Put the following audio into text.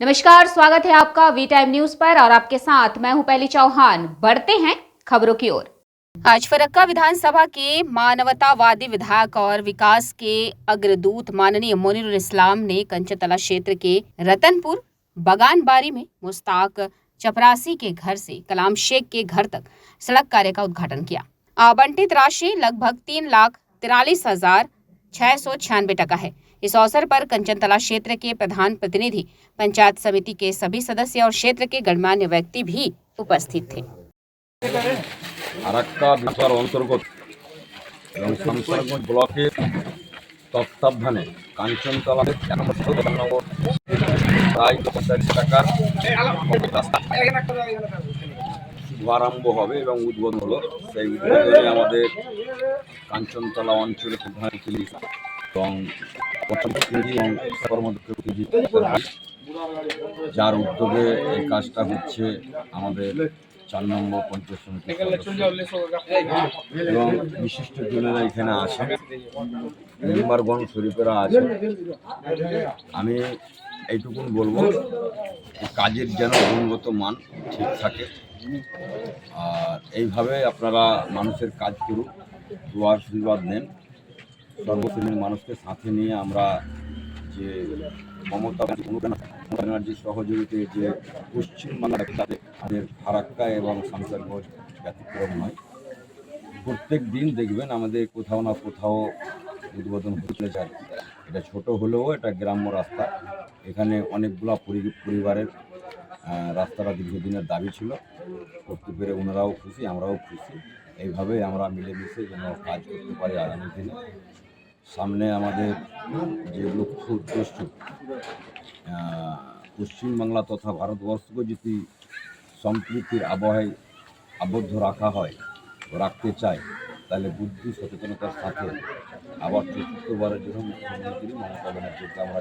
नमस्कार, स्वागत है आपका वी टाइम न्यूज पर और आपके साथ मैं हूं पहली चौहान। बढ़ते हैं खबरों की ओर। आज फरक्का विधानसभा के मानवतावादी विधायक और विकास के अग्रदूत माननीय मोनिरुल इस्लाम ने कंचनतला क्षेत्र के रतनपुर बगानबारी में मुश्ताक चपरासी के घर से कलाम शेख के घर तक सड़क कार्य का उद्घाटन किया। आवंटित राशि लगभग 3,43,696 टका है। इस अवसर पर कंचनतला क्षेत्र के प्रधान प्रतिनिधि, पंचायत समिति के सभी सदस्य और क्षेत्र के गणमान्य व्यक्ति भी उपस्थित थे। फरक्का विधानसभार अंतर्गत এবং শামসারগঞ্জ ব্লকের তত্ত্বাবধানে কাঞ্চনতলা প্রায় 50 টাকার রাস্তা শুভারম্ভ হবে এবং উদ্বোধন হলো। সেই উদ্বোধনে আমাদের কাঞ্চনতলা অঞ্চলের প্রধান পুলিশ এবং কর্মদক্ষ যার উদ্যোগে এই কাজটা হচ্ছে আমাদের 4 নম্বর পঞ্চায়েত সমিতি এবং বিশিষ্ট জনেরা এখানে আছেন, মেম্বারগণ শরীফেরা আছেন। আমি এইটুকুন বলবো, কাজের যেন গুণগত মান ঠিক থাকে আর এইভাবে আপনারা মানুষের কাজ করুন, দোয়ার আশীর্বাদ নেন। সর্বশ্রেণীর মানুষকে সাথে নিয়ে আমরা যে মমতা ব্যানার্জির সহযোগিতায় যে পশ্চিমবাংলার তাদের ফারাক্কা এবং শামসারগঞ্জ ব্যতিক্রম নয়। প্রত্যেক দিন দেখবেন আমাদের কোথাও না কোথাও উদ্বোধন হতে যায়। এটা ছোট হলেও এটা গ্রাম্য রাস্তা। এখানে অনেকগুলো পরিবারের রাস্তাটা দীর্ঘদিনের দাবি ছিল, করতে পেরে ওনারাও খুশি, আমরাও খুশি। এইভাবে আমরা মিলেমিশে যেন কাজ করতে পারি আগামী দিনে। সামনে আমাদের যে লক্ষ্য উদ্দেশ্য, পশ্চিমবাংলা তথা ভারতবর্ষকে যদি সম্প্রীতির আবহাওয়ায় আবদ্ধ রাখা হয়, রাখতে চায়, তাহলে বুদ্ধি সচেতনতার সাথে আবার চতুর্থবারের জন্য মুখ্যমন্ত্রী মমতা ব্যানার্জিকে আমরা